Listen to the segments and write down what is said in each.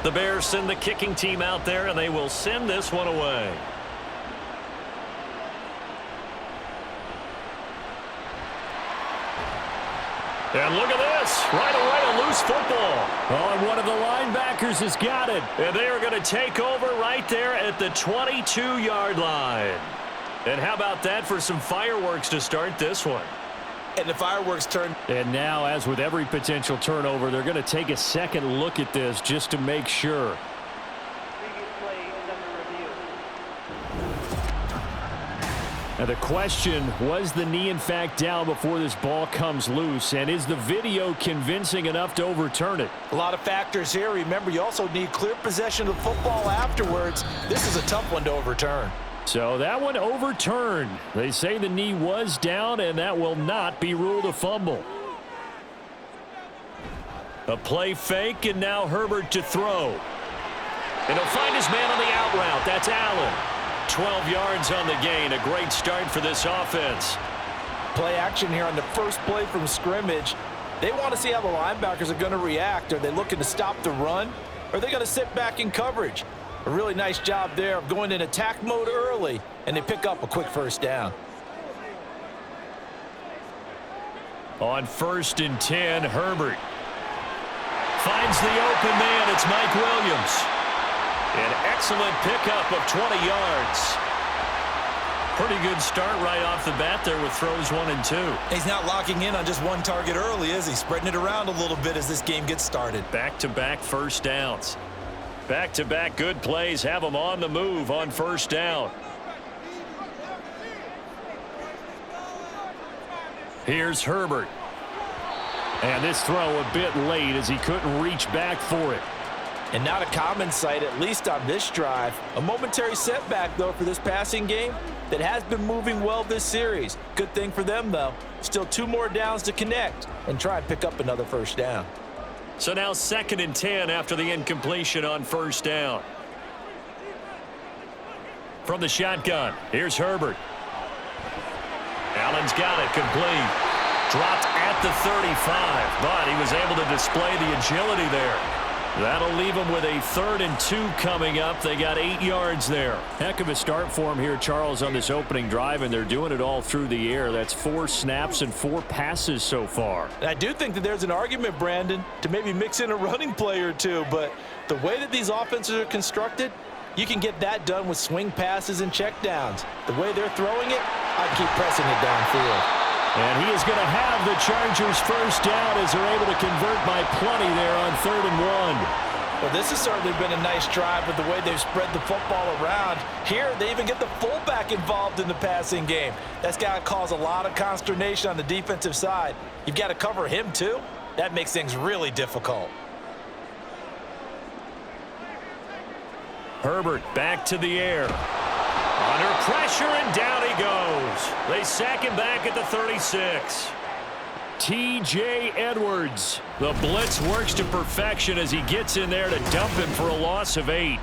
The Bears send the kicking team out there, and they will send this one away. And look at this. Right away, a loose football. Oh, and one of the linebackers has got it. And they are going to take over right there at the 22-yard line. And how about that for some fireworks to start this one? And the fireworks turn. And now, as with every potential turnover, they're going to take a second look at this just to make sure. Now the question, was the knee in fact down before this ball comes loose? And is the video convincing enough to overturn it? A lot of factors here. Remember, you also need clear possession of the football afterwards. This is a tough one to overturn. So that one overturned. They say the knee was down, and that will not be ruled a fumble. A play fake, and now Herbert to throw. And he'll find his man on the out route. That's Allen. 12 yards on the gain. A great start for this offense. Play action here on the first play from scrimmage. They want to see how the linebackers are going to react. Are they looking to stop the run? Or are they going to sit back in coverage? A really nice job there of going in attack mode early, and they pick up a quick first down. On 1st and 10, Herbert finds the open man. It's Mike Williams. An excellent pickup of 20 yards. Pretty good start right off the bat there with throws 1 and 2. He's not locking in on just one target early, is he? Spreading it around a little bit as this game gets started. Back-to-back first downs. Back-to-back good plays have them on the move on first down. Here's Herbert. And this throw a bit late as he couldn't reach back for it. And not a common sight, at least on this drive. A momentary setback, though, for this passing game that has been moving well this series. Good thing for them, though. Still 2 more downs to connect and try and pick up another first down. So now 2nd and 10 after the incompletion on first down. From the shotgun, here's Herbert. Allen's got it complete. Dropped at the 35, but he was able to display the agility there. That'll leave them with a 3rd and 2 coming up. They got 8 yards there. Heck of a start for him here, Charles, on this opening drive, and they're doing it all through the air. That's 4 snaps and 4 passes so far. And I do think that there's an argument, Brandon, to maybe mix in a running play or two, but the way that these offenses are constructed, you can get that done with swing passes and checkdowns. The way they're throwing it, I'd keep pressing it downfield. And he is going to have the Chargers first down as they're able to convert by plenty there on 3rd and 1. Well, this has certainly been a nice drive with the way they've spread the football around. Here, they even get the fullback involved in the passing game. That's got to cause a lot of consternation on the defensive side. You've got to cover him, too. That makes things really difficult. Herbert back to the air. Under pressure, and down he goes. They sack him back at the 36. T.J. Edwards. The blitz works to perfection as he gets in there to dump him for a loss of 8.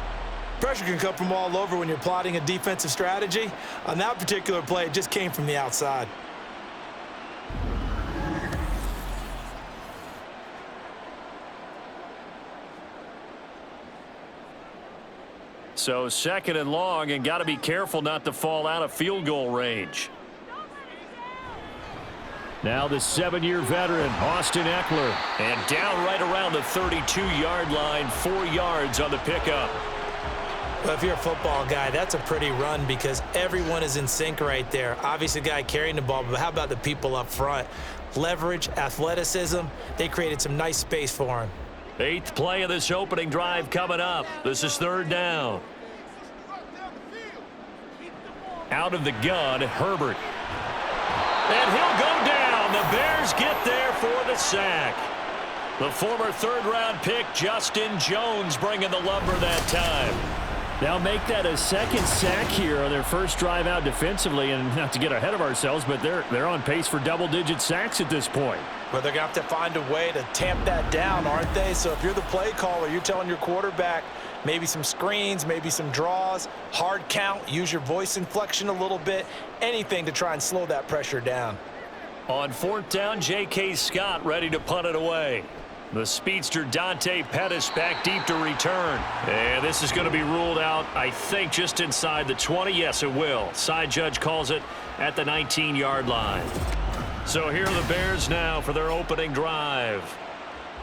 Pressure can come from all over when you're plotting a defensive strategy. On that particular play, it just came from the outside. So 2nd and long, and got to be careful not to fall out of field goal range. Now the 7-year veteran, Austin Eckler. And down right around the 32-yard line, 4 yards on the pickup. Well, if you're a football guy, that's a pretty run because everyone is in sync right there. Obviously, the guy carrying the ball, but how about the people up front? Leverage, athleticism, they created some nice space for him. 8th play of this opening drive coming up. This is 3rd down. Out of the gun, Herbert. And he'll go down. The Bears get there for the sack. The former 3rd-round pick, Justin Jones, bringing the lumber that time. They'll make that a 2nd sack here on their first drive out defensively, and not to get ahead of ourselves, but they're on pace for double-digit sacks at this point. But they're going to have to find a way to tamp that down, aren't they? So if you're the play caller, you're telling your quarterback maybe some screens, maybe some draws, hard count, use your voice inflection a little bit, anything to try and slow that pressure down. On 4th down, J.K. Scott ready to punt it away. The speedster Dante Pettis back deep to return. And this is going to be ruled out, I think, just inside the 20. Yes, it will. Side judge calls it at the 19-yard line. So here are the Bears now for their opening drive.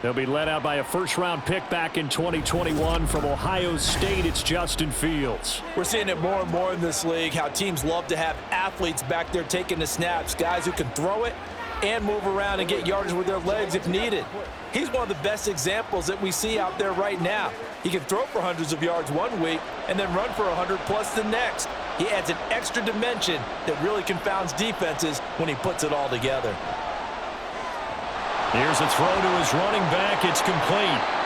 They'll be led out by a first-round pick back in 2021 from Ohio State. It's Justin Fields. We're seeing it more and more in this league, how teams love to have athletes back there taking the snaps, guys who can throw it and move around and get yardage with their legs if needed. He's one of the best examples that we see out there right now. He can throw for hundreds of yards one week and then run for 100+ the next. He adds an extra dimension that really confounds defenses when he puts it all together. Here's a throw to his running back. It's complete.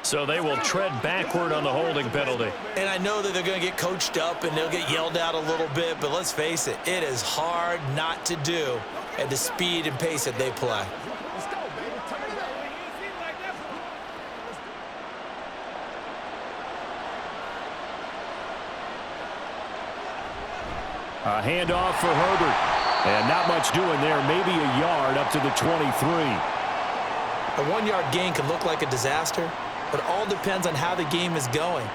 So they will tread backward on the holding penalty. And I know that they're going to get coached up and they'll get yelled out a little bit, but let's face it, it is hard not to do at the speed and pace that they play. A handoff for Herbert. And not much doing there. Maybe a yard up to the 23. A one-yard gain can look like a disaster, but it all depends on how the game is going.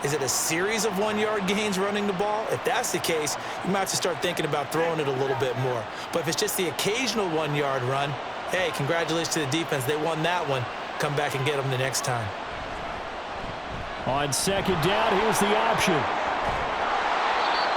Is it a series of one-yard gains running the ball? If that's the case, you might have to start thinking about throwing it a little bit more. But if it's just the occasional one-yard run, hey, congratulations to the defense. They won that one. Come back and get them the next time. On second down, here's the option.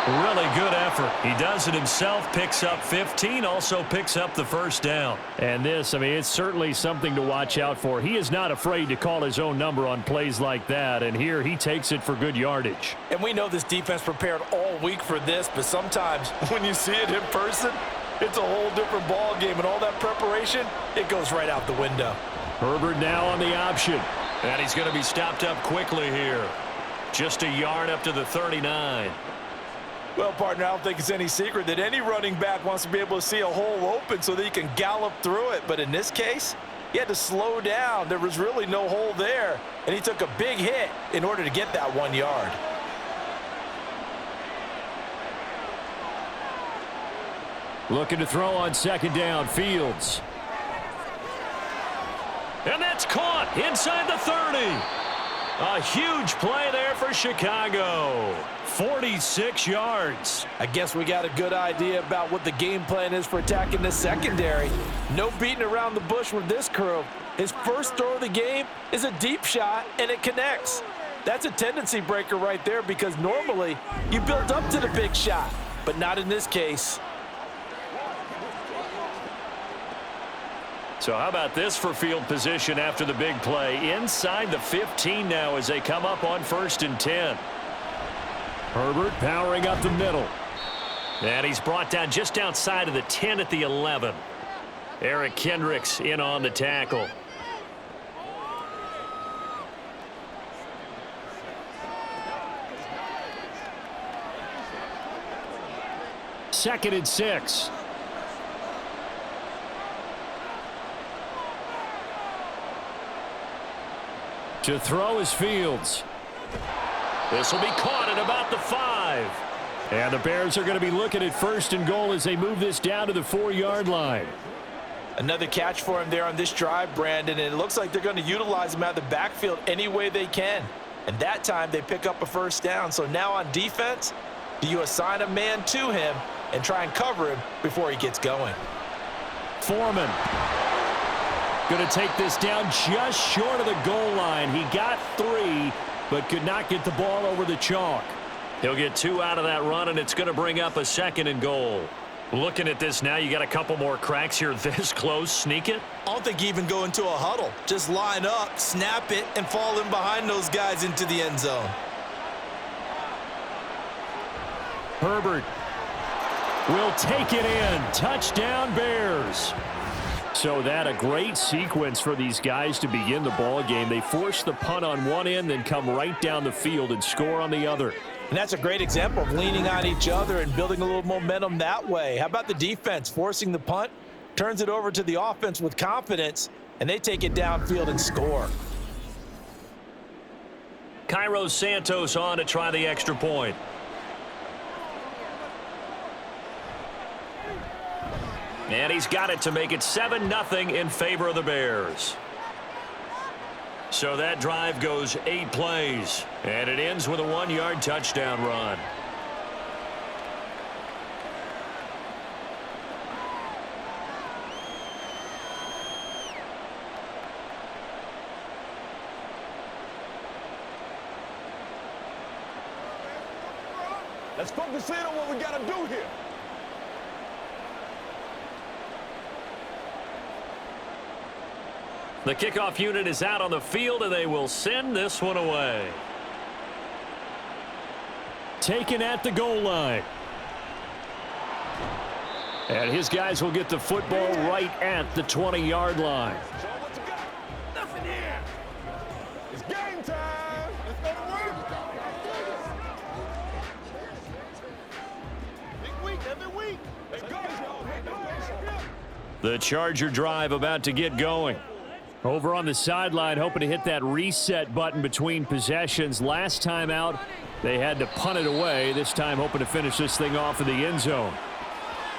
Really good effort. He does it himself, picks up 15, also picks up the first down. And this, I mean, it's certainly something to watch out for. He is not afraid to call his own number on plays like that, and here he takes it for good yardage. And we know this defense prepared all week for this, but sometimes when you see it in person, it's a whole different ball game, and all that preparation, it goes right out the window. Herbert now on the option. And he's going to be stopped up quickly here. Just a yard up to the 39. Well, partner, I don't think it's any secret that any running back wants to be able to see a hole open so that he can gallop through it. But in this case, he had to slow down. There was really no hole there, and he took a big hit in order to get that 1 yard. Looking to throw on second down, Fields. And that's caught inside the 30. A huge play there for Chicago. 46 yards. I guess we got a good idea about what the game plan is for attacking the secondary. No beating around the bush with this crew. His first throw of the game is a deep shot, and it connects. That's a tendency breaker right there because normally you build up to the big shot, but not in this case. So how about this for field position after the big play? Inside the 15 now as they come up on 1st and 10. Herbert powering up the middle. And he's brought down just outside of the 10 at the 11. Eric Kendricks in on the tackle. Second and 6. To throw is Fields. This will be caught at about the 5. And the Bears are going to be looking at 1st and goal as they move this down to the 4-yard line. Another catch for him there on this drive, Brandon, and it looks like they're going to utilize him out of the backfield any way they can. And that time they pick up a first down. So now on defense, do you assign a man to him and try and cover him before he gets going? Foreman going to take this down just short of the goal line. He got 3, but could not get the ball over the chalk. He'll get 2 out of that run, and it's going to bring up a 2nd and goal. Looking at this now, you got a couple more cracks here this close. Sneak it? I don't think you even go into a huddle. Just line up, snap it, and fall in behind those guys into the end zone. Herbert will take it in. Touchdown, Bears. So that a great sequence for these guys to begin the ball game. They force the punt on one end, then come right down the field and score on the other. And that's a great example of leaning on each other and building a little momentum that way. How about the defense forcing the punt, turns it over to the offense with confidence, and they take it downfield and score. Cairo Santos on to try the extra point. And he's got it to make it 7-0 in favor of the Bears. So that drive goes 8 plays, and it ends with a 1-yard touchdown run. Let's focus in on what we got to do here. The kickoff unit is out on the field, and they will send this one away. Taken at the goal line. And his guys will get the football right at the 20-yard line. Show 'em what you got. Nothing here. It's game time. Let's go to work. Big week, every week. Let's go, y'all. The Charger drive about to get going. Over on the sideline, hoping to hit that reset button between possessions. Last time out, they had to punt it away. This time, hoping to finish this thing off in the end zone.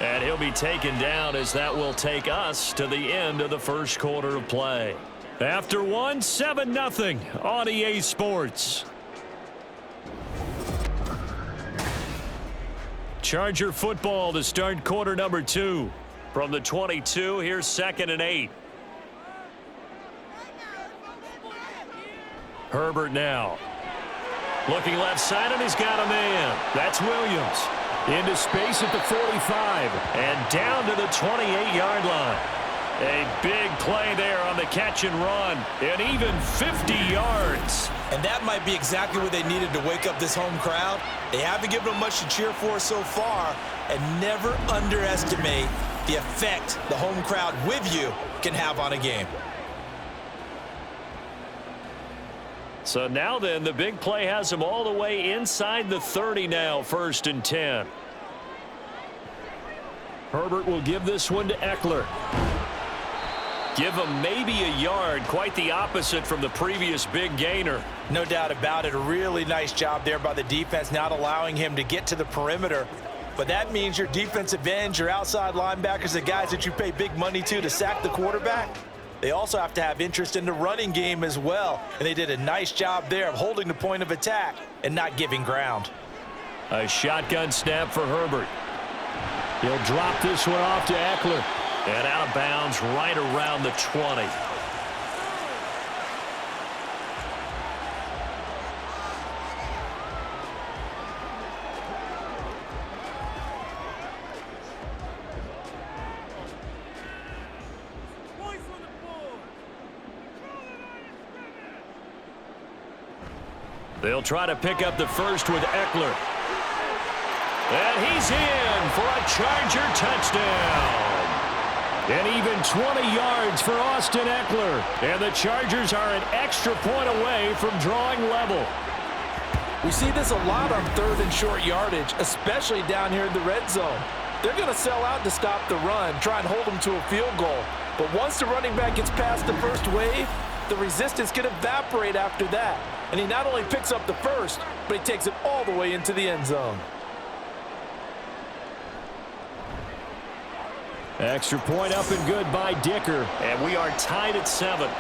And he'll be taken down as that will take us to the end of the first quarter of play. After one, 7-0 on EA Sports. Charger football to start quarter number 2. From the 22, here's 2nd and 8. Herbert now. Looking left side, and he's got a man. That's Williams. Into space at the 45. And down to the 28-yard line. A big play there on the catch and run. And even 50 yards. And that might be exactly what they needed to wake up this home crowd. They haven't given them much to cheer for so far. And never underestimate the effect the home crowd with you can have on a game. So now then, the big play has him all the way inside the 30 now, 1st and 10. Herbert will give this one to Eckler. Give him maybe a yard, quite the opposite from the previous big gainer. No doubt about it. A really nice job there by the defense, not allowing him to get to the perimeter. But that means your defensive ends, your outside linebackers, the guys that you pay big money to sack the quarterback, they also have to have interest in the running game as well. And they did a nice job there of holding the point of attack and not giving ground. A shotgun snap for Herbert. He'll drop this one off to Eckler. And out of bounds right around the 20. They'll try to pick up the first with Eckler. And he's in for a Charger touchdown. And even 20 yards for Austin Eckler. And the Chargers are an extra point away from drawing level. We see this a lot on 3rd and short yardage, especially down here in the red zone. They're going to sell out to stop the run, try and hold them to a field goal. But once the running back gets past the first wave, the resistance can evaporate after that. And he not only picks up the first, but he takes it all the way into the end zone. Extra point up and good by Dicker. And we are tied at 7.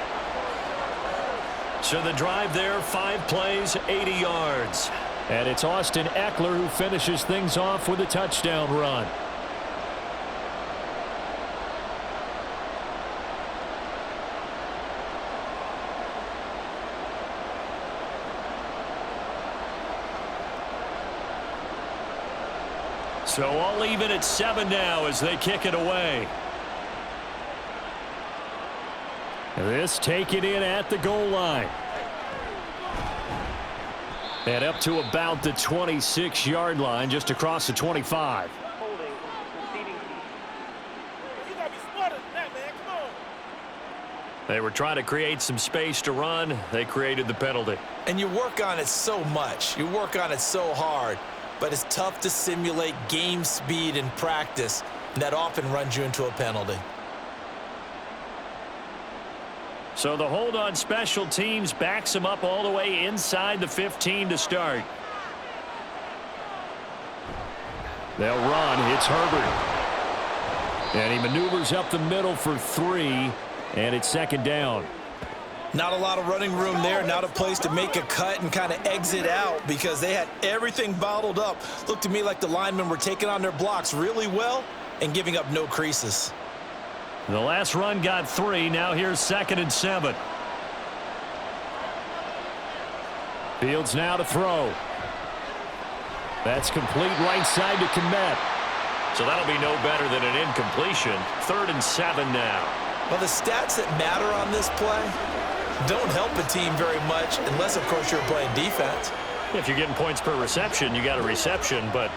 So the drive there, 5 plays, 80 yards. And it's Austin Eckler who finishes things off with a touchdown run. So all even at 7 now as they kick it away. This taken in at the goal line. And up to about the 26-yard line, just across the 25. They were trying to create some space to run. They created the penalty. And you work on it so much. You work on it so hard. But it's tough to simulate game speed in practice. And that often runs you into a penalty. So the hold on special teams backs him up all the way inside the 15 to start. They'll run. It's Herbert. And he maneuvers up the middle for 3, and it's second down. Not a lot of running room there, not a place to make a cut and kind of exit out because they had everything bottled up. Looked to me like the linemen were taking on their blocks really well and giving up no creases. The last run got 3. Now here's 2nd and 7. Fields now to throw. That's complete right side to Kmet. So that'll be no better than an incompletion. 3rd and 7 now. Well, the stats that matter on this play don't help a team very much unless, of course, you're playing defense. If you're getting points per reception, you got a reception, but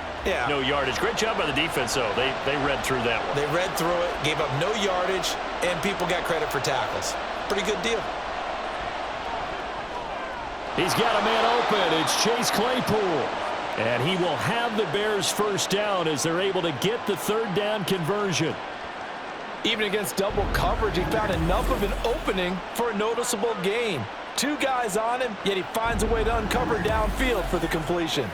no yardage. Great job by the defense, though. They read through that one. They read through it, gave up no yardage, and people got credit for tackles. Pretty good deal. He's got a man open. It's Chase Claypool. And he will have the Bears first down as they're able to get the 3rd down conversion. Even against double coverage, he found enough of an opening for a noticeable gain. 2 guys on him, yet he finds a way to uncover downfield for the completion.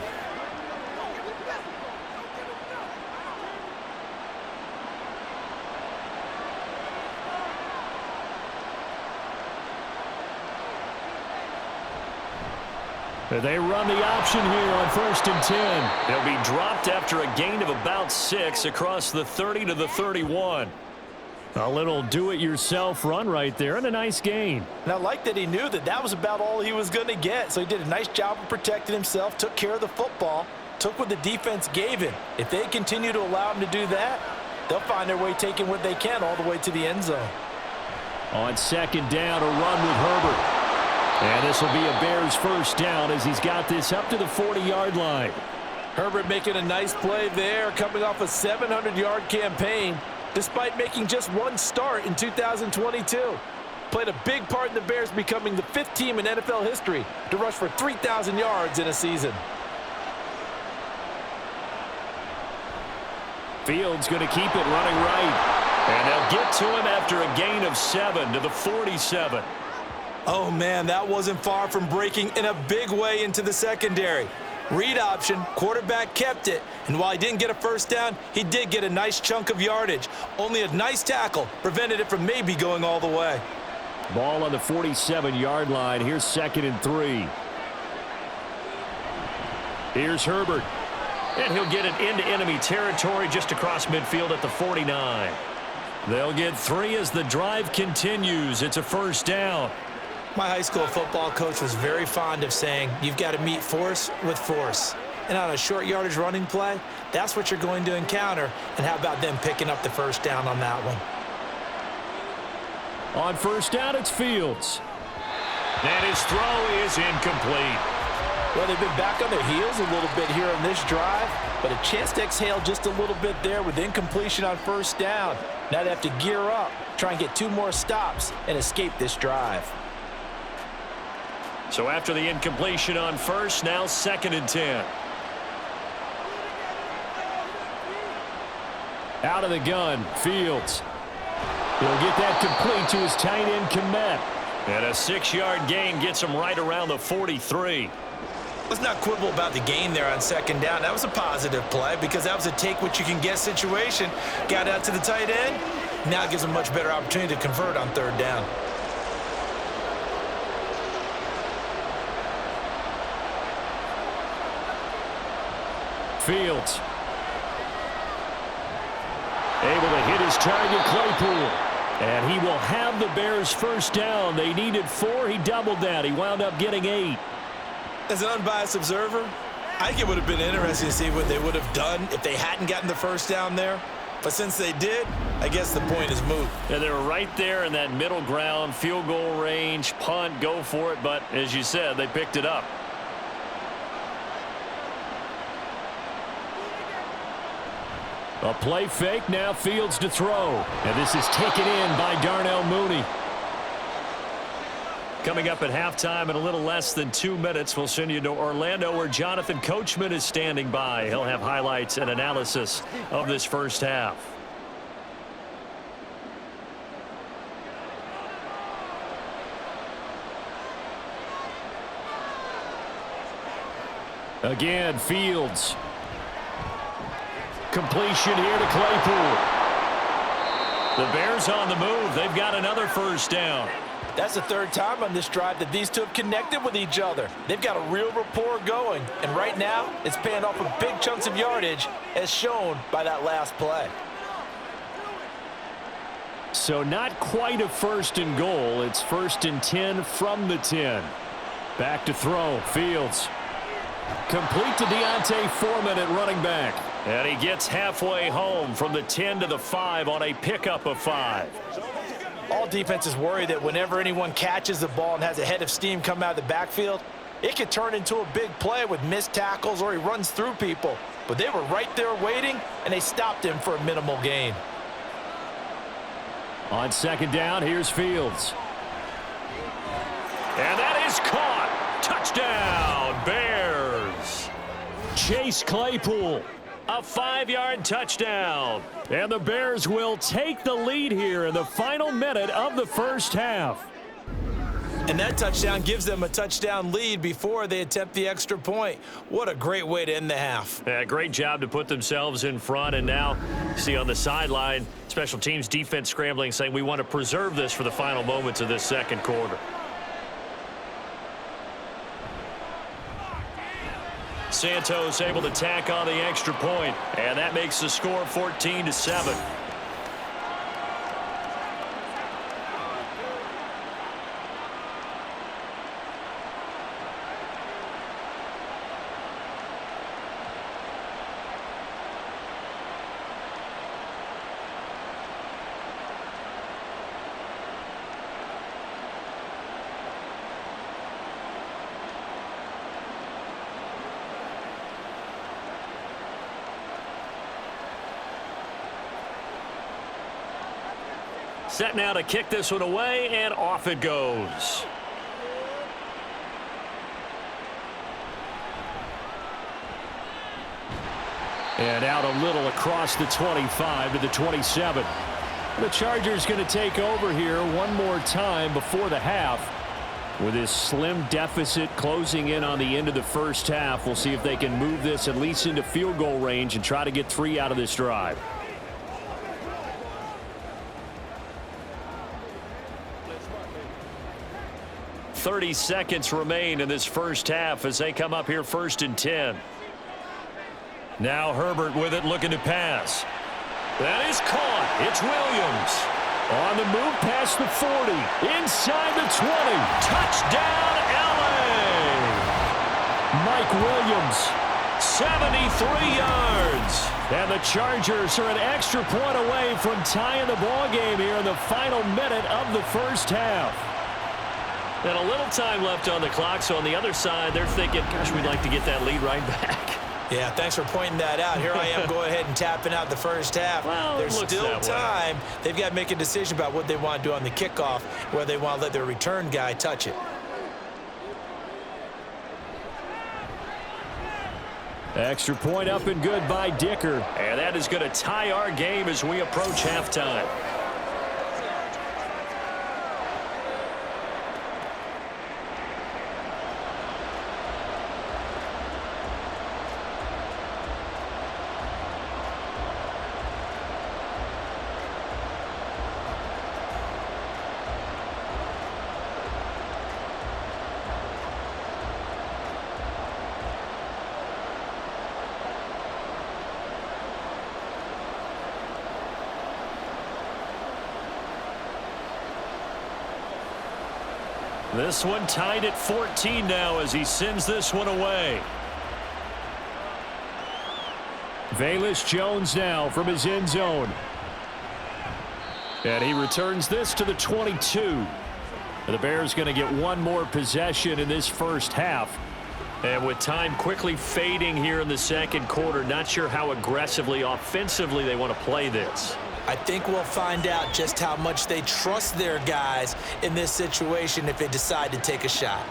They run the option here on 1st and 10. He'll be dropped after a gain of about 6 across the 30 to the 31. A little do-it-yourself run right there and a nice gain. And I like that he knew that that was about all he was going to get. So he did a nice job of protecting himself, took care of the football, took what the defense gave him. If they continue to allow him to do that, they'll find their way taking what they can all the way to the end zone. On 2nd down, a run with Herbert. And this will be a Bears first down as he's got this up to the 40-yard line. Herbert making a nice play there, coming off a 700-yard campaign, despite making just 1 start in 2022. Played a big part in the Bears becoming the 5th team in NFL history to rush for 3,000 yards in a season. Fields going to keep it running right. And they'll get to him after a gain of 7 to the 47. Oh, man, that wasn't far from breaking in a big way into the secondary. Read option, quarterback kept it, and while he didn't get a first down, he did get a nice chunk of yardage. Only a nice tackle prevented it from maybe going all the way. Ball on the 47-yard line. Here's 2nd and 3. Here's Herbert. And he'll get it into enemy territory just across midfield at the 49. They'll get 3 as the drive continues. It's a first down. My high school football coach was very fond of saying, you've got to meet force with force. And on a short yardage running play, that's what you're going to encounter. And how about them picking up the first down on that one? On first down, it's Fields. And his throw is incomplete. Well, they've been back on their heels a little bit here on this drive, but a chance to exhale just a little bit there with incompletion on first down. Now they have to gear up, try and get 2 more stops, and escape this drive. So after the incompletion on first, now 2nd and 10. Out of the gun, Fields. He'll get that complete to his tight end, Kmet. And a 6-yard gain gets him right around the 43. Let's not quibble about the gain there on 2nd down. That was a positive play because that was a take-what-you-can-get situation. Got out to the tight end. Now it gives him a much better opportunity to convert on 3rd down. Fields. Able to hit his target, Claypool. And he will have the Bears first down. They needed 4. He doubled that. He wound up getting 8. As an unbiased observer, I think it would have been interesting to see what they would have done if they hadn't gotten the first down there. But since they did, I guess the point is moot. Yeah, they were right there in that middle ground, field goal range, punt, go for it. But as you said, they picked it up. A play fake, now Fields to throw. And this is taken in by Darnell Mooney. Coming up at halftime in a little less than 2 minutes, we'll send you to Orlando where Jonathan Coachman is standing by. He'll have highlights and analysis of this first half. Again, Fields. Completion here to Claypool. The Bears on the move. They've got another first down. That's the third time on this drive that these two have connected with each other. They've got a real rapport going, and right now it's paying off with big chunks of yardage as shown by that last play. So not quite a first and goal. It's 1st and 10 from the 10. Back to throw. Fields. Complete to Deontay Foreman at running back. And he gets halfway home from the 10 to the 5 on a pickup of 5. All defenses worry that whenever anyone catches the ball and has a head of steam come out of the backfield, it could turn into a big play with missed tackles or he runs through people. But they were right there waiting, and they stopped him for a minimal gain. On 2nd down, here's Fields. And that is caught. Touchdown, Bears. Chase Claypool. A 5-yard touchdown. And the Bears will take the lead here in the final minute of the first half. And that touchdown gives them a touchdown lead before they attempt the extra point. What a great way to end the half. Yeah, great job to put themselves in front. And now, see on the sideline, special teams defense scrambling, saying we want to preserve this for the final moments of this second quarter. Santos able to tack on the extra point, and that makes the score 14-7. Set now to kick this one away, and off it goes. And out a little across the 25 to the 27. The Chargers going to take over here one more time before the half. With this slim deficit closing in on the end of the first half, we'll see if they can move this at least into field goal range and try to get 3 out of this drive. 30 seconds remain in this first half as they come up here 1st and 10. Now Herbert with it, looking to pass. That is caught. It's Williams. On the move past the 40. Inside the 20. Touchdown, LA! Mike Williams. 73 yards. And the Chargers are an extra point away from tying the ball game here in the final minute of the first half. And a little time left on the clock, so on the other side, they're thinking, gosh, we'd like to get that lead right back. Yeah, thanks for pointing that out. Here I am going ahead and tapping out the first half. Well, there's still time. Way. They've got to make a decision about what they want to do on the kickoff, whether they want to let their return guy touch it. Extra point up and good by Dicker. And that is going to tie our game as we approach halftime. This one tied at 14 now as he sends this one away. Velus Jones now from his end zone. And he returns this to the 22. The Bears going to get one more possession in this first half. And with time quickly fading here in the second quarter, not sure how aggressively, offensively they want to play this. I think we'll find out just how much they trust their guys in this situation if they decide to take a shot.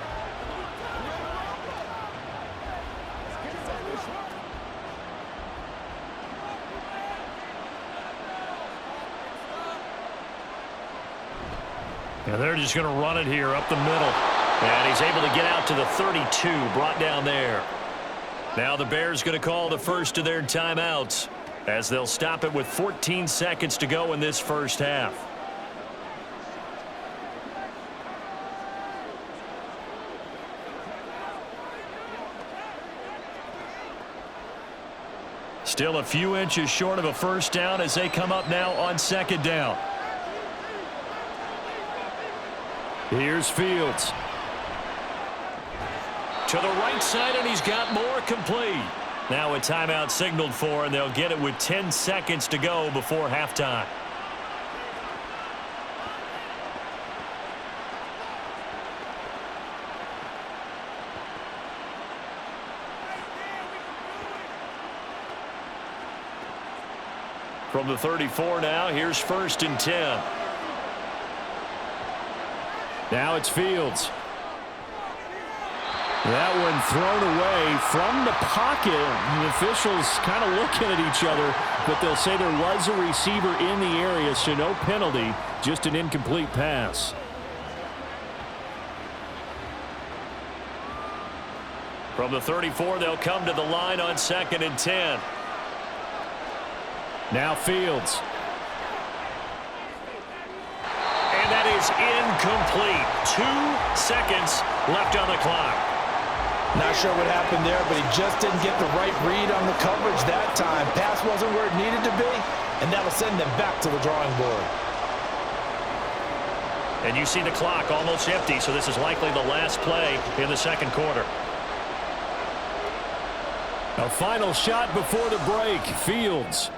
And they're just going to run it here up the middle. And he's able to get out to the 32, brought down there. Now the Bears going to call the first of their timeouts as they'll stop it with 14 seconds to go in this first half. Still a few inches short of a first down as they come up now on second down. Here's Fields. To the right side, and he's got more complete. Now a timeout signaled for, and they'll get it with 10 seconds to go before halftime. From the 34 now, here's 1st and 10. Now it's Fields. That one thrown away from the pocket. The officials kind of looking at each other, but they'll say there was a receiver in the area, so no penalty, just an incomplete pass. From the 34, they'll come to the line on 2nd and 10. Now Fields. And that is incomplete. 2 seconds left on the clock. Not sure what happened there, but he just didn't get the right read on the coverage that time. Pass wasn't where it needed to be, and that'll send them back to the drawing board. And you see the clock almost empty, so this is likely the last play in the second quarter. A final shot before the break. Fields.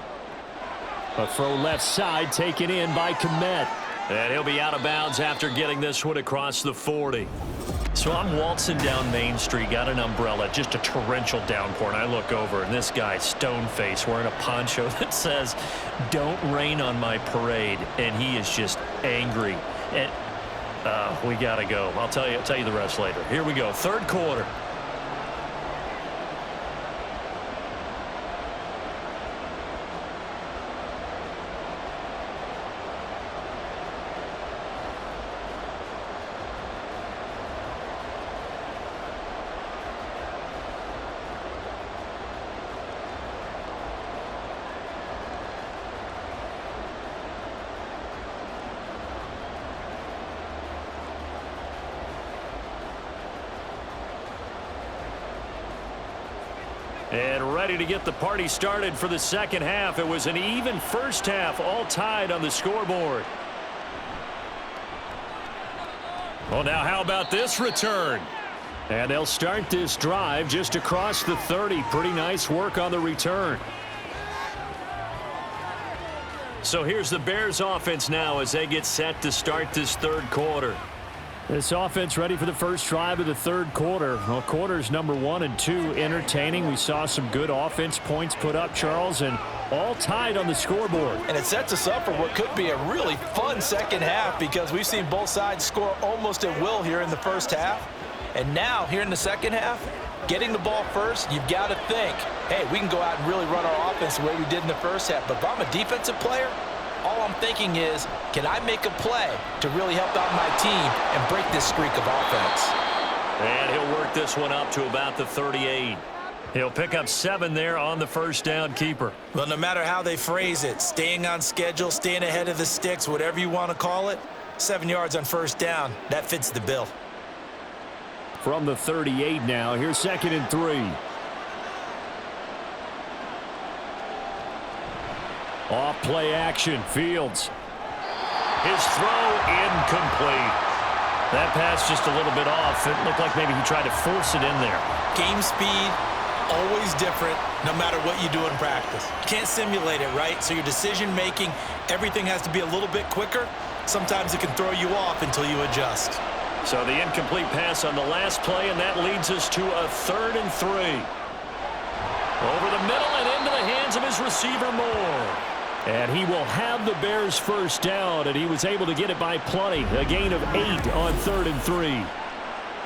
A throw left side taken in by Kmet. And he'll be out of bounds after getting this one across the 40. So I'm waltzing down Main Street, got an umbrella, just a torrential downpour, and I look over, and this guy, stone-faced, wearing a poncho that says, "Don't rain on my parade," and he is just angry. And we got to go. I'll tell you the rest later. Here we go, third quarter. And ready to get the party started for the second half. It was an even first half, all tied on the scoreboard. Well, now how about this return? And they'll start this drive just across the 30. Pretty nice work on the return. So here's the Bears offense now as they get set to start this third quarter. This offense ready for the first drive of the third quarter. Well, quarters number 1 and 2 entertaining. We saw some good offense points put up, Charles, and all tied on the scoreboard. And it sets us up for what could be a really fun second half because we've seen both sides score almost at will here in the first half. And now, here in the second half, getting the ball first, you've got to think, hey, we can go out and really run our offense the way we did in the first half. But if I'm a defensive player, all I'm thinking is, can I make a play to really help out my team and break this streak of offense? And he'll work this one up to about the 38. He'll pick up 7 there on the first down keeper. Well, no matter how they phrase it, staying on schedule, staying ahead of the sticks, whatever you want to call it, 7 yards on first down, that fits the bill. From the 38 now, here's 2nd and 3. Off play action, Fields. His throw incomplete. That pass just a little bit off. It looked like maybe he tried to force it in there. Game speed, always different, no matter what you do in practice. You can't simulate it, right? So your decision-making, everything has to be a little bit quicker. Sometimes it can throw you off until you adjust. So the incomplete pass on the last play, and that leads us to a 3rd and 3. Over the middle and into the hands of his receiver, Moore. And he will have the Bears first down, and he was able to get it by plenty. A gain of 8 on 3rd and 3.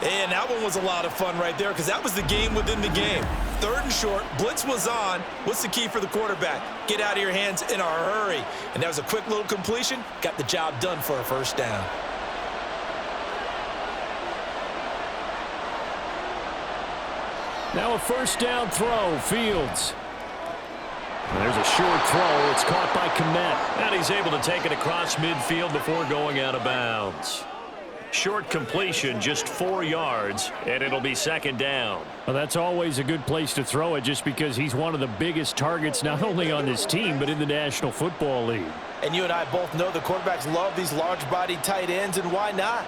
And that one was a lot of fun right there because that was the game within the game. 3rd and short, blitz was on. What's the key for the quarterback? Get out of your hands in a hurry. And that was a quick little completion. Got the job done for a first down. Now a first down throw, Fields. And there's a short throw. It's caught by Kmet. And he's able to take it across midfield before going out of bounds. Short completion, just 4 yards, and it'll be second down. Well, that's always a good place to throw it just because he's one of the biggest targets not only on this team but in the National Football League. And you and I both know the quarterbacks love these large-bodied tight ends, and why not?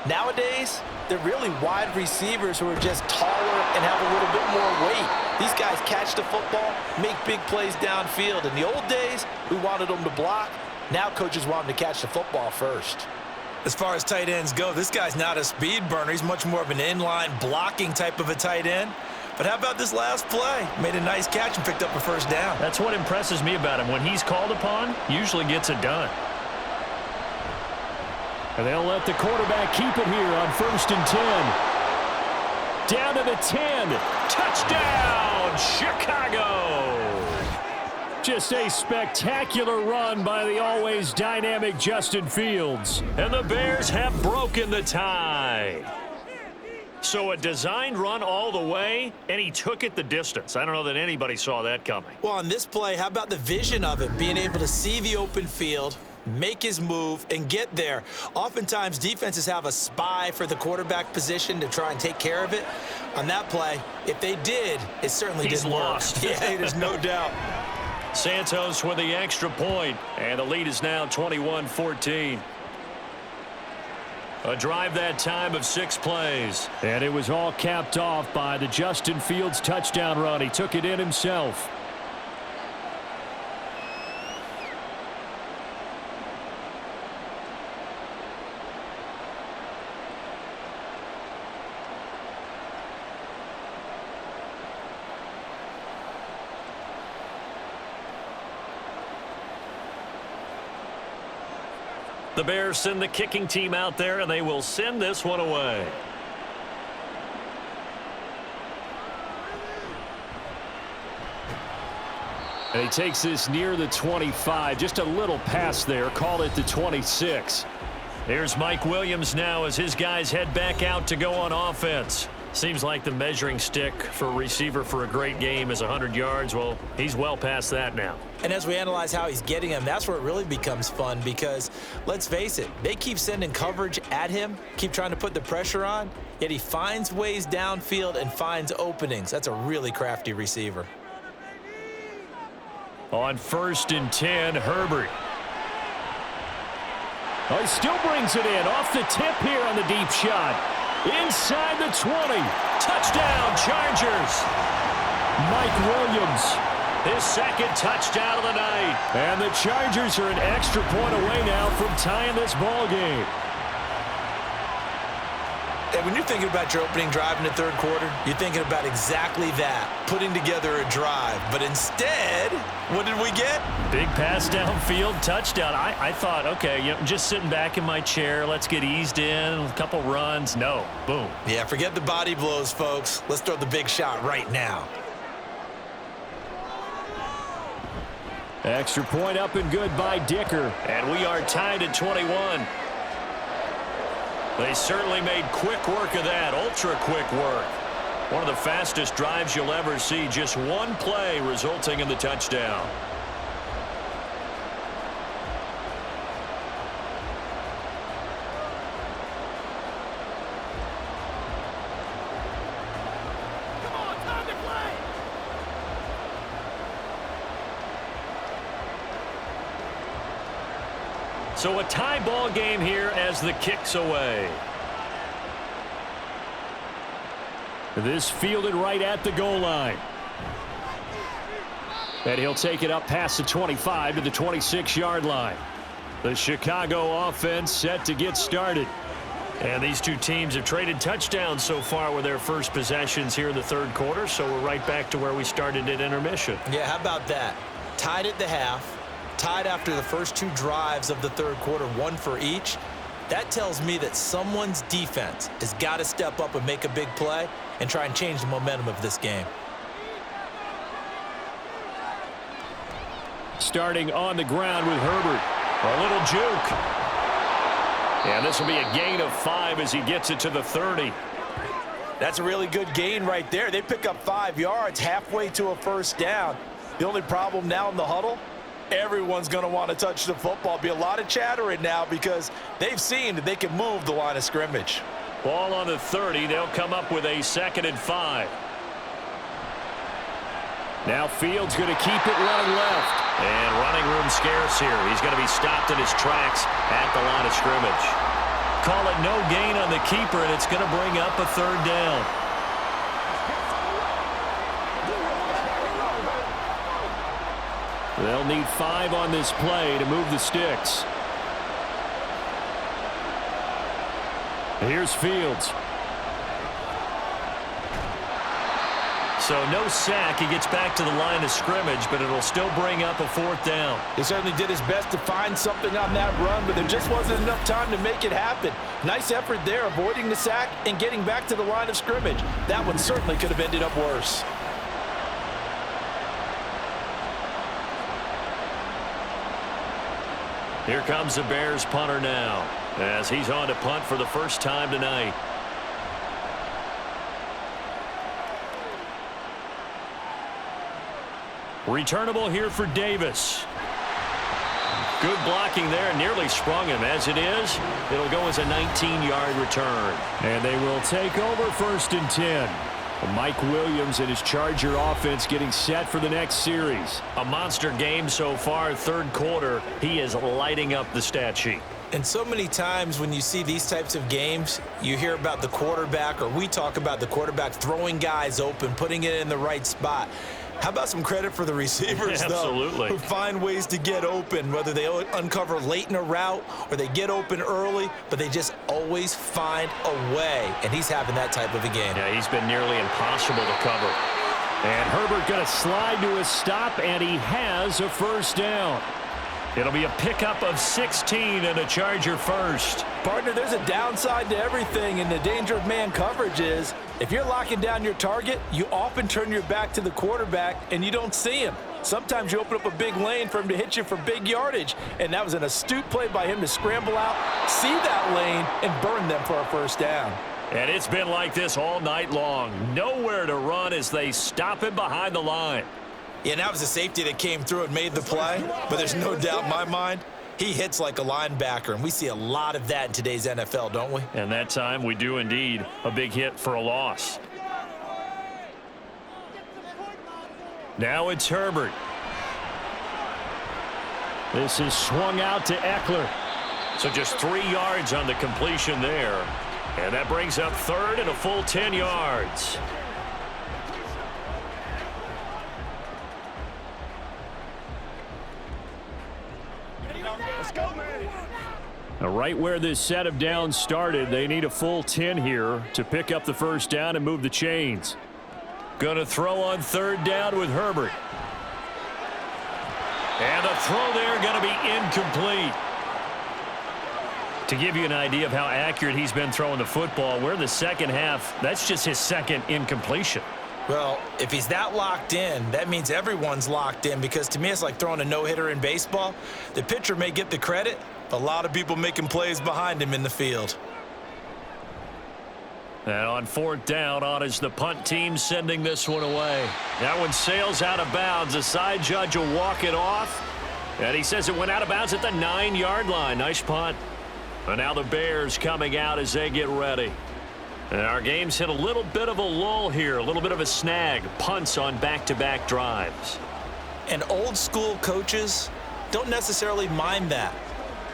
Nowadays, they're really wide receivers who are just taller and have a little bit more weight. These guys catch the football, make big plays downfield. In the old days, we wanted them to block. Now coaches want them to catch the football first. As far as tight ends go, this guy's not a speed burner. He's much more of an inline blocking type of a tight end. But how about this last play? Made a nice catch and picked up a first down. That's what impresses me about him. When he's called upon, usually gets it done. And they'll let the quarterback keep it here on 1st and 10. Down to the 10. Touchdown, Chicago! Just a spectacular run by the always dynamic Justin Fields. And the Bears have broken the tie. So a designed run all the way, and he took it the distance. I don't know that anybody saw that coming. Well, on this play, how about the vision of it? Being able to see the open field, make his move, and get there. Oftentimes, defenses have a spy for the quarterback position to try and take care of it. On that play, if they did, it certainly didn't lost. work. Yeah, there's no doubt. Santos with the extra point, and the lead is now 21-14. A drive that time of 6 plays. And it was all capped off by the Justin Fields touchdown run. He took it in himself. The Bears send the kicking team out there, and they will send this one away. And he takes this near the 25. Just a little pass there. Call it the 26. Here's Mike Williams now as his guys head back out to go on offense. Seems like the measuring stick for a receiver for a great game is 100 yards. Well, he's well past that now. And as we analyze how he's getting him, that's where it really becomes fun because, let's face it, they keep sending coverage at him, keep trying to put the pressure on, yet he finds ways downfield and finds openings. That's a really crafty receiver. On 1st and 10, Herbert. Oh, he still brings it in off the tip here on the deep shot. Inside the 20. Touchdown, Chargers. Mike Williams. His second touchdown of the night. And the Chargers are an extra point away now from tying this ball game. And when you're thinking about your opening drive in the third quarter, you're thinking about exactly that, putting together a drive. But instead, what did we get? Big pass downfield, touchdown. I thought, okay, just sitting back in my chair, let's get eased in, a couple runs. No, boom. Yeah, forget the body blows, folks. Let's throw the big shot right now. Extra point up and good by Dicker. And we are tied at 21. They certainly made quick work of that, ultra-quick work. One of the fastest drives you'll ever see, just one play resulting in the touchdown. Come on, time to play. So a tie ball game here as the kick's away. This fielded right at the goal line. And he'll take it up past the 25 to the 26-yard line. The Chicago offense set to get started. And these two teams have traded touchdowns so far with their first possessions here in the third quarter, so we're right back to where we started at intermission. Yeah, how about that? Tied at the half, tied after the first 2 drives of the third quarter, 1 for each. That tells me that someone's defense has got to step up and make a big play and try and change the momentum of this game. Starting on the ground with Herbert. A little juke. And this will be a gain of 5 as he gets it to the 30. That's a really good gain right there. They pick up 5 yards halfway to a first down. The only problem now in the huddle, everyone's going to want to touch the football. Be a lot of chattering now because they've seen that they can move the line of scrimmage. Ball on the 30. They'll come up with a 2nd and 5. Now Fields going to keep it running left. And running room scarce here. He's going to be stopped in his tracks at the line of scrimmage. Call it no gain on the keeper, and it's going to bring up a 3rd down. They'll need 5 on this play to move the sticks. Here's Fields. So no sack. He gets back to the line of scrimmage, but it'll still bring up a 4th down. He certainly did his best to find something on that run, but there just wasn't enough time to make it happen. Nice effort there, avoiding the sack and getting back to the line of scrimmage. That one certainly could have ended up worse. Here comes the Bears punter now, as he's on to punt for the first time tonight. Returnable here for Davis. Good blocking there, nearly sprung him. As it is, it'll go as a 19-yard return. And they will take over 1st and 10. Mike Williams and his Charger offense getting set for the next series. A monster game so far, 3rd quarter. He is lighting up the stat sheet. And so many times when you see these types of games, you hear about the quarterback, or we talk about the quarterback throwing guys open, putting it in the right spot. How about some credit for the receivers, Absolutely. though, who find ways to get open, whether they uncover late in a route or they get open early, but they just always find a way. And he's having that type of a game. Yeah, he's been nearly impossible to cover. And Herbert going to slide to a stop, and he has a 1st down. It'll be a pickup of 16 and a Charger first. Partner, there's a downside to everything, and the danger of man coverage is if you're locking down your target, you often turn your back to the quarterback and you don't see him. Sometimes you open up a big lane for him to hit you for big yardage, and that was an astute play by him to scramble out, see that lane, and burn them for a 1st down. And it's been like this all night long. Nowhere to run as they stop him behind the line. Yeah, and that was a safety that came through and made the play, but there's no doubt in my mind he hits like a linebacker, and we see a lot of that in today's NFL, don't we? And that time we do indeed. A big hit for a loss. Now it's Herbert. This is swung out to Eckler. So just 3 yards on the completion there. And that brings up 3rd and a full 10 yards. Let's go, man. Now, right where this set of downs started, they need a full 10 here to pick up the 1st down and move the chains. Going to throw on 3rd down with Herbert. And the throw there going to be incomplete. To give you an idea of how accurate he's been throwing the football, we're in the 2nd half. That's just his 2nd incompletion. Well, if he's that locked in, that means everyone's locked in, because to me it's like throwing a no-hitter in baseball. The pitcher may get the credit, but a lot of people making plays behind him in the field. And on 4th down, on is the punt team sending this one away. That one sails out of bounds. The side judge will walk it off. And he says it went out of bounds at the 9-yard line. Nice punt. And now the Bears coming out as they get ready. And our game's hit a little bit of a lull here, a little bit of a snag. Punts on back-to-back drives. And old school coaches don't necessarily mind that.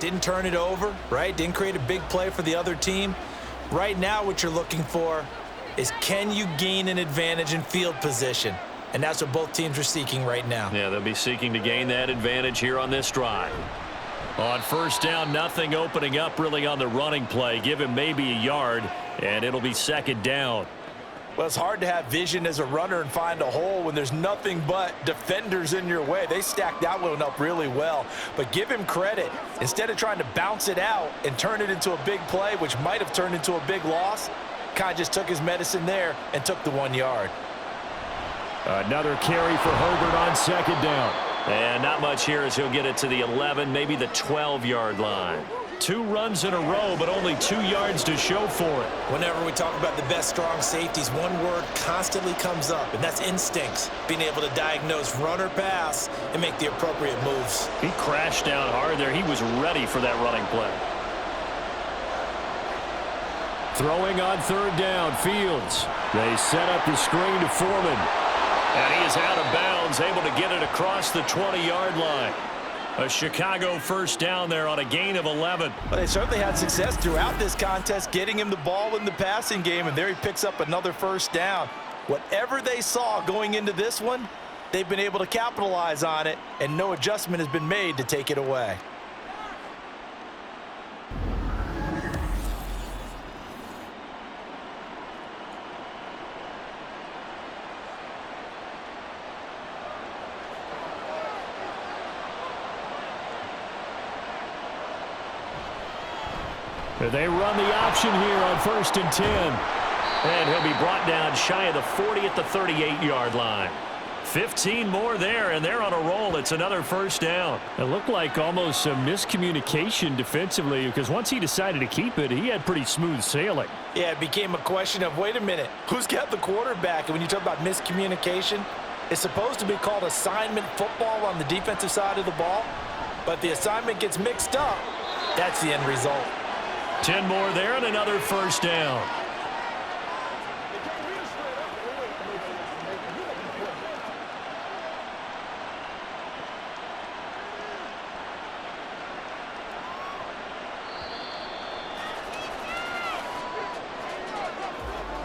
Didn't turn it over, right? Didn't create a big play for the other team. Right now what you're looking for is, can you gain an advantage in field position? And that's what both teams are seeking right now. Yeah, they'll be seeking to gain that advantage here on this drive. On 1st down, nothing opening up really on the running play. Give him maybe a yard, and it'll be 2nd down. Well, it's hard to have vision as a runner and find a hole when there's nothing but defenders in your way. They stacked that one up really well. But give him credit. Instead of trying to bounce it out and turn it into a big play, which might have turned into a big loss, kind of just took his medicine there and took the 1 yard. Another carry for Herbert on 2nd down. And not much here as he'll get it to the 11, maybe the 12-yard line. 2 runs in a row, but only 2 yards to show for it. Whenever we talk about the best strong safeties, one word constantly comes up, and that's instincts. Being able to diagnose run or pass and make the appropriate moves. He crashed down hard there. He was ready for that running play. Throwing on 3rd down, Fields. They set up the screen to Foreman. And he is out of bounds, able to get it across the 20-yard line. A Chicago first down there on a gain of 11. Well, they certainly had success throughout this contest, getting him the ball in the passing game, and there he picks up another first down. Whatever they saw going into this one, they've been able to capitalize on it, and no adjustment has been made to take it away. They run the option here on 1st and 10. And he'll be brought down shy of the 40 at the 38-yard line. 15 more there, and they're on a roll. It's another first down. It looked like almost some miscommunication defensively, because once he decided to keep it, he had pretty smooth sailing. Yeah, it became a question of, wait a minute, who's got the quarterback? And when you talk about miscommunication, it's supposed to be called assignment football on the defensive side of the ball. But the assignment gets mixed up. That's the end result. 10 more there and another first down.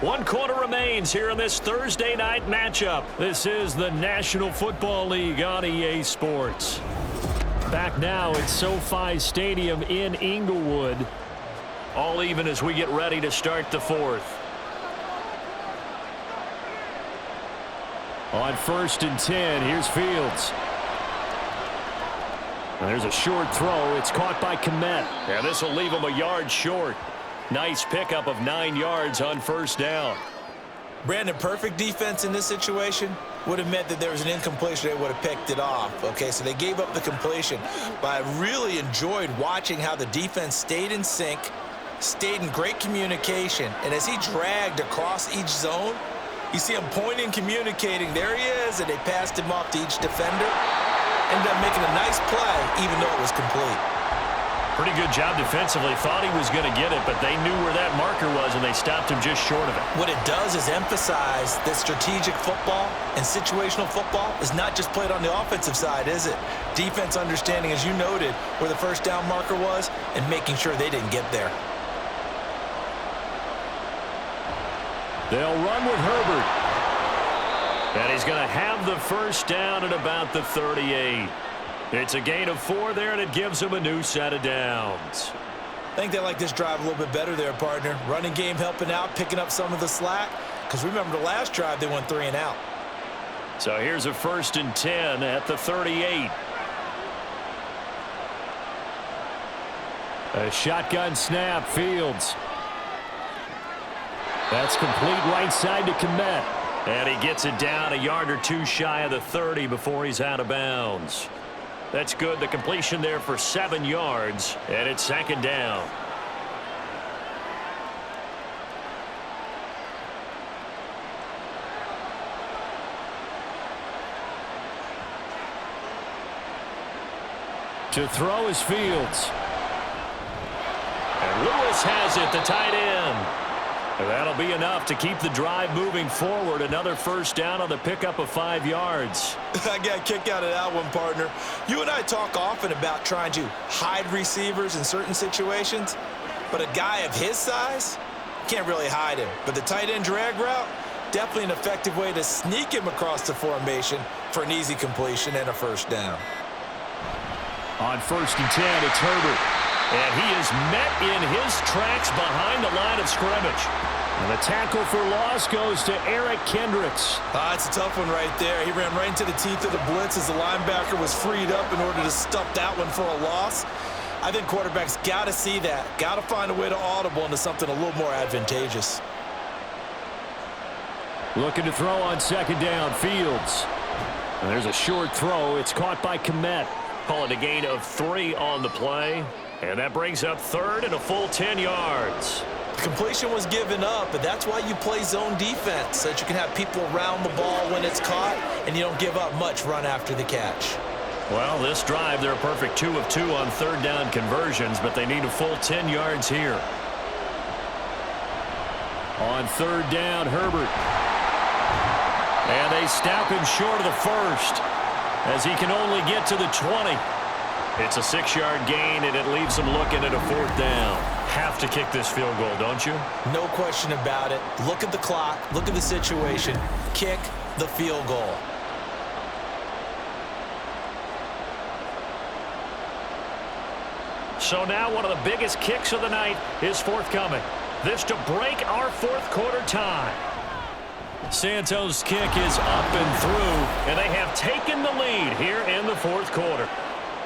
One quarter remains here in this Thursday night matchup. This is the National Football League on EA Sports. Back now at SoFi Stadium in Inglewood. All even as we get ready to start the 4th. On 1st and 10, here's Fields. There's a short throw. It's caught by Kmet. And this will leave him a yard short. Nice pickup of 9 yards on 1st down. Brandon, perfect defense in this situation would have meant that there was an incompletion. They would have picked it off. Okay, so they gave up the completion. But I really enjoyed watching how the defense stayed in sync, stayed in great communication, and as he dragged across each zone, you see him pointing, communicating. There he is, and they passed him off to each defender. Ended up making a nice play, even though it was complete. Pretty good job defensively. Thought he was going to get it, but they knew where that marker was, and they stopped him just short of it. What it does is emphasize that strategic football and situational football is not just played on the offensive side, is it? Defense understanding, as you noted, where the first down marker was and making sure they didn't get there. They'll run with Herbert. And he's going to have the first down at about the 38. It's a gain of 4 there, and it gives him a new set of downs. I think they like this drive a little bit better there, partner. Running game helping out, picking up some of the slack. Because remember, the last drive, they went 3 and out. So here's a 1st and 10 at the 38. A shotgun snap, Fields. That's complete right side to Kmet. And he gets it down a yard or 2 shy of the 30 before he's out of bounds. That's good. The completion there for 7 yards, and it's 2nd down. To throw is Fields. And Lewis has it, the tight end. And that'll be enough to keep the drive moving forward. Another first down on the pickup of 5 yards. I got a kick out of that one, partner. You and I talk often about trying to hide receivers in certain situations, but a guy of his size can't really hide him. But the tight end drag route, definitely an effective way to sneak him across the formation for an easy completion and a first down. On 1st and 10, it's Herbert. And he is met in his tracks behind the line of scrimmage. And the tackle for loss goes to Eric Kendricks. It's a tough one right there. He ran right into the teeth of the blitz as the linebacker was freed up in order to stuff that one for a loss. I think quarterbacks got to see that. Got to find a way to audible into something a little more advantageous. Looking to throw on 2nd down, Fields. And there's a short throw. It's caught by Kmet. Call it a gain of 3 on the play. And that brings up third and a full 10 yards. Completion was given up, but that's why you play zone defense, so that you can have people around the ball when it's caught, and you don't give up much run after the catch. Well, this drive, they're a perfect 2 of 2 on third down conversions, but they need a full 10 yards here. On third down, Herbert. And they stop him short of the first, as he can only get to the 20. It's a 6-yard gain, and it leaves them looking at a fourth down. Have to kick this field goal, don't you? No question about it. Look at the clock. Look at the situation. Kick the field goal. So now one of the biggest kicks of the night is forthcoming. This to break our fourth quarter tie. Santos' kick is up and through, and they have taken the lead here in the fourth quarter.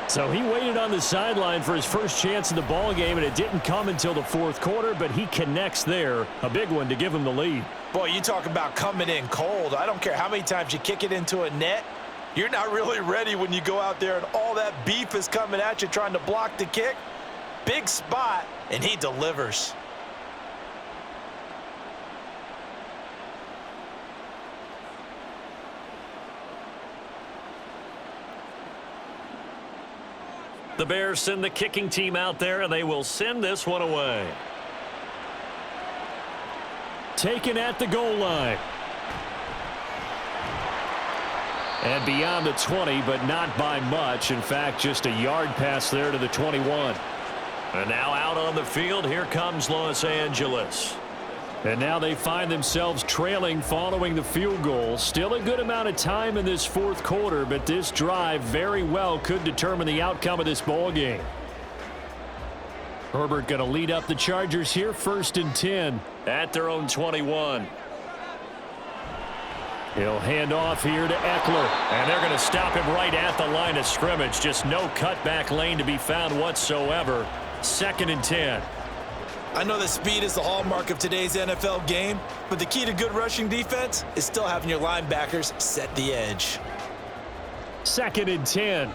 So he waited on the sideline for his first chance in the ball game, and it didn't come until the fourth quarter, but he connects there. A big one to give him the lead. Boy, you talk about coming in cold. I don't care how many times you kick it into a net. You're not really ready when you go out there and all that beef is coming at you trying to block the kick. Big spot, and he delivers. The Bears send the kicking team out there, and they will send this one away. Taken at the goal line. And beyond the 20, but not by much. In fact, just a yard pass there to the 21. And now out on the field, here comes Los Angeles. And now they find themselves trailing following the field goal. Still a good amount of time in this fourth quarter, but this drive very well could determine the outcome of this ball game. Herbert going to lead up the Chargers here, 1st and 10. At their own 21. He'll hand off here to Eckler. And they're going to stop him right at the line of scrimmage. Just no cutback lane to be found whatsoever. 2nd and 10. I know that speed is the hallmark of today's NFL game, but the key to good rushing defense is still having your linebackers set the edge. 2nd and 10.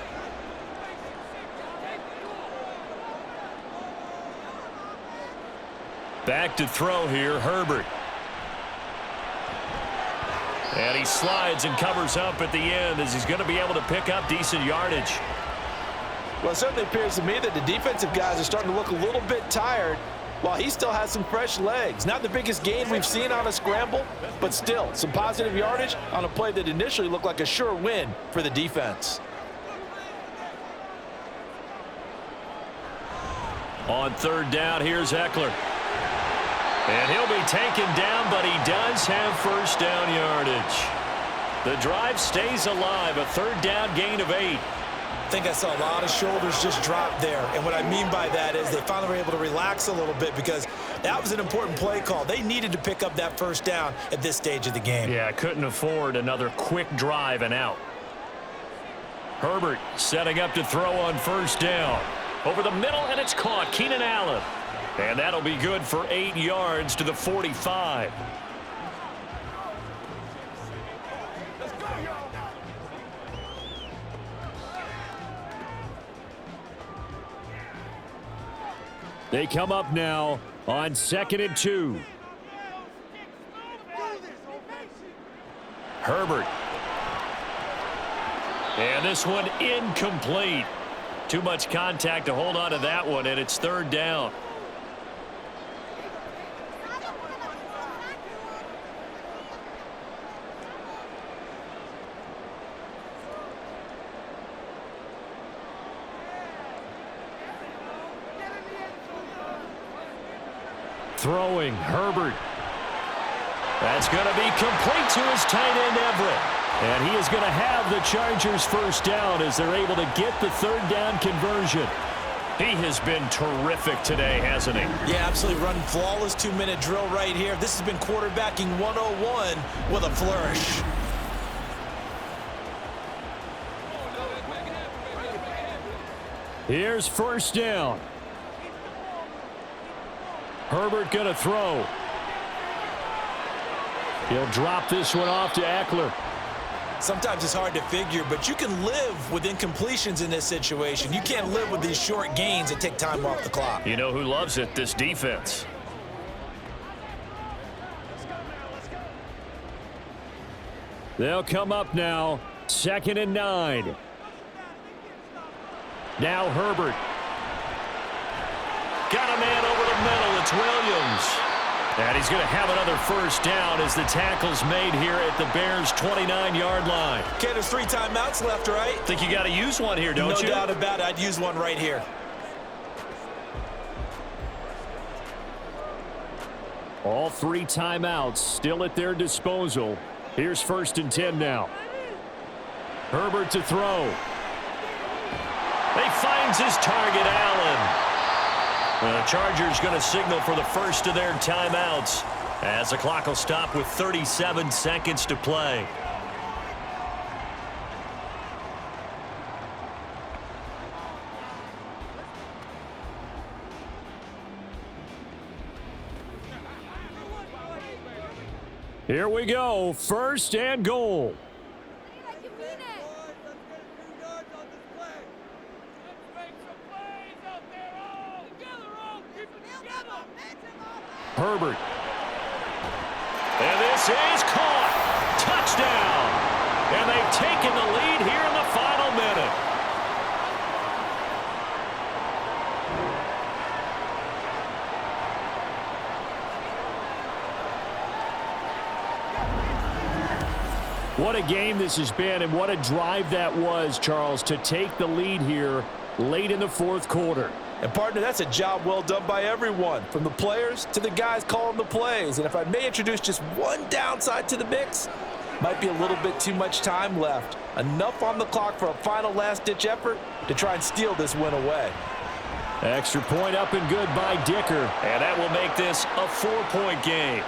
Back to throw here, Herbert. And he slides and covers up at the end as he's going to be able to pick up decent yardage. Well, it certainly appears to me that the defensive guys are starting to look a little bit tired, while he still has some fresh legs. Not the biggest gain we've seen on a scramble, but still some positive yardage on a play that initially looked like a sure win for the defense. On third down, here's Eckler. And he'll be taken down, but he does have first down yardage. The drive stays alive, a third down gain of 8. I think I saw a lot of shoulders just drop there, and what I mean by that is they finally were able to relax a little bit because that was an important play call. They needed to pick up that first down at this stage of the game. Yeah, couldn't afford another quick drive and out. Herbert setting up to throw on first down. Over the middle, and it's caught. Keenan Allen. And that'll be good for 8 yards to the 45. They come up now on 2nd and 2. Herbert. And this one incomplete. Too much contact to hold on to that one, and it's third down. Throwing, Herbert. That's going to be complete to his tight end, Everett. And he is going to have the Chargers first down as they're able to get the third down conversion. He has been terrific today, hasn't he? Yeah, absolutely running flawless 2-minute drill right here. This has been quarterbacking 101 with a flourish. Here's first down. Herbert going to throw. He'll drop this one off to Eckler. Sometimes it's hard to figure, but you can live with incompletions in this situation. You can't live with these short gains that take time off the clock. You know who loves it? This defense. They'll come up now. 2nd and 9. Now Herbert. Got a man over the middle. It's Williams. And he's going to have another first down as the tackle's made here at the Bears' 29-yard line. Okay, there's 3 timeouts left, right? Think you got to use one here, don't you? No doubt about it. I'd use one right here. All 3 timeouts still at their disposal. Here's 1st and 10 now. Herbert to throw. He finds his target, Allen. The Chargers going to signal for the first of their timeouts as the clock will stop with 37 seconds to play. Here we go. 1st and goal. Herbert. And this is caught. Touchdown. And they've taken the lead here in the final minute. What a game this has been, and what a drive that was, Charles, to take the lead here late in the 4th quarter. And, partner, that's a job well done by everyone, from the players to the guys calling the plays. And if I may introduce just one downside to the mix, might be a little bit too much time left. Enough on the clock for a final last-ditch effort to try and steal this win away. Extra point up and good by Dicker. And that will make this a 4-point game.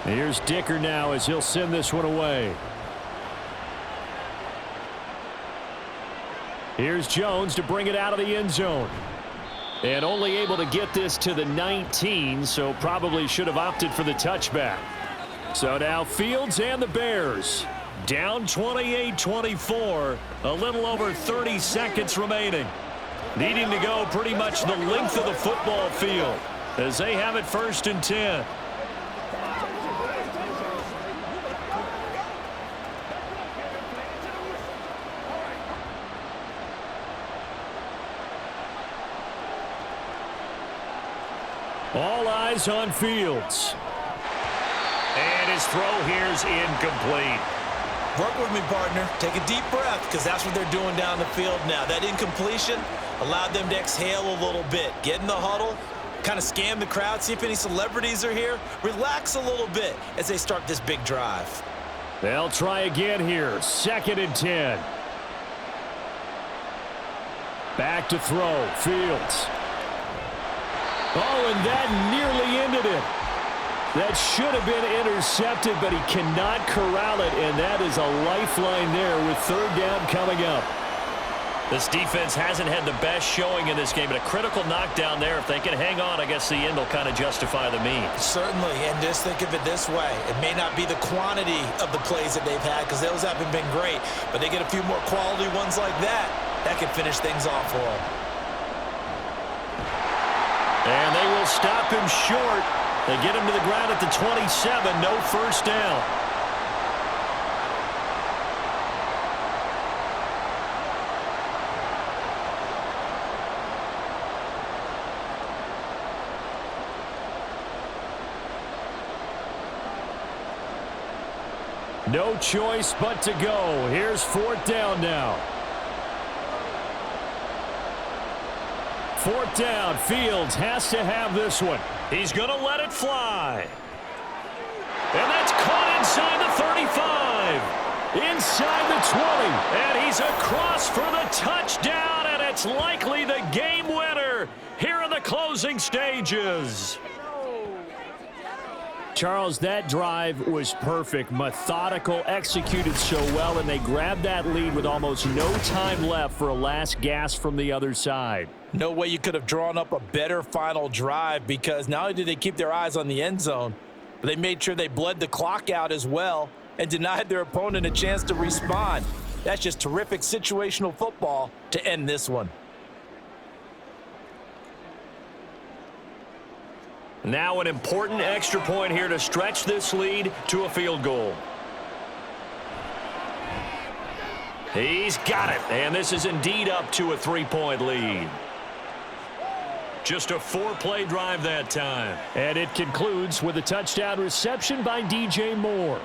Here's Dicker now as he'll send this one away. Here's Jones to bring it out of the end zone. And only able to get this to the 19, so probably should have opted for the touchback. So now Fields and the Bears Down 28-24, a little over 30 seconds remaining. Needing to go pretty much the length of the football field as they have it 1st and 10. All eyes on Fields. And his throw here's incomplete. Work with me, partner. Take a deep breath, because that's what they're doing down the field now. That incompletion allowed them to exhale a little bit. Get in the huddle, kind of scan the crowd, see if any celebrities are here. Relax a little bit as they start this big drive. They'll try again here. 2nd and 10. Back to throw. Fields. Oh, and that nearly ended it. That should have been intercepted, but he cannot corral it, and that is a lifeline there with 3rd down coming up. This defense hasn't had the best showing in this game, but a critical knockdown there. If they can hang on, I guess the end will kind of justify the means. Certainly, and just think of it this way. It may not be the quantity of the plays that they've had, because those haven't been great, but they get a few more quality ones like that. That can finish things off for them. And they will stop him short. They get him to the ground at the 27. No first down. No choice but to go. Here's 4th down now. 4th down. Fields has to have this one. He's going to let it fly. And that's caught inside the 35. Inside the 20. And he's across for the touchdown, and it's likely the game winner here in the closing stages. Charles, that drive was perfect, methodical, executed so well, and they grabbed that lead with almost no time left for a last gasp from the other side. No way you could have drawn up a better final drive, because not only did they keep their eyes on the end zone, but they made sure they bled the clock out as well and denied their opponent a chance to respond. That's just terrific situational football to end this one. Now an important extra point here to stretch this lead to a field goal. He's got it, and this is indeed up to a 3-point lead. Just a 4-play drive that time. And it concludes with a touchdown reception by DJ Moore.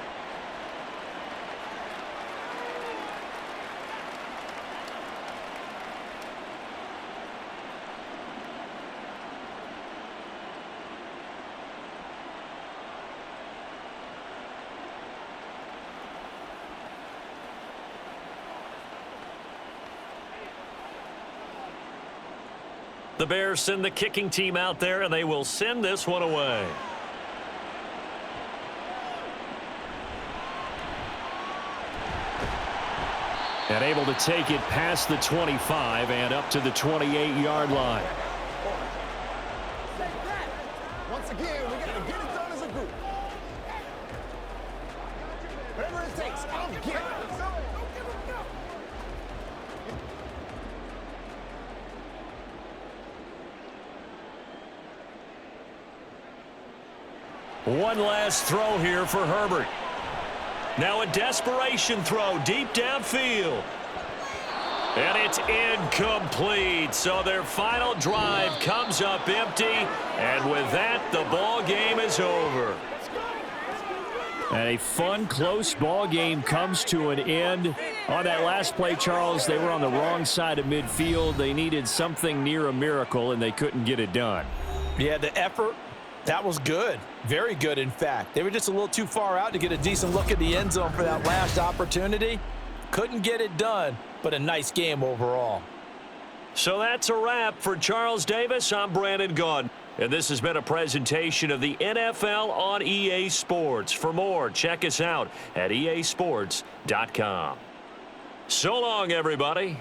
The Bears send the kicking team out there, and they will send this one away. And able to take it past the 25 and up to the 28-yard line. Once again, we got to get it done as a group. Whatever it takes, I'll get it. One last throw here for Herbert. Now a desperation throw deep downfield. And it's incomplete. So their final drive comes up empty. And with that, the ball game is over. And a fun, close ball game comes to an end. On that last play, Charles, they were on the wrong side of midfield. They needed something near a miracle, and they couldn't get it done. Yeah, the effort, that was good. Very good, in fact. They were just a little too far out to get a decent look at the end zone for that last opportunity. Couldn't get it done, but a nice game overall. So that's a wrap for Charles Davis. I'm Brandon Gaudin. And this has been a presentation of the NFL on EA Sports. For more, check us out at easports.com. So long, everybody.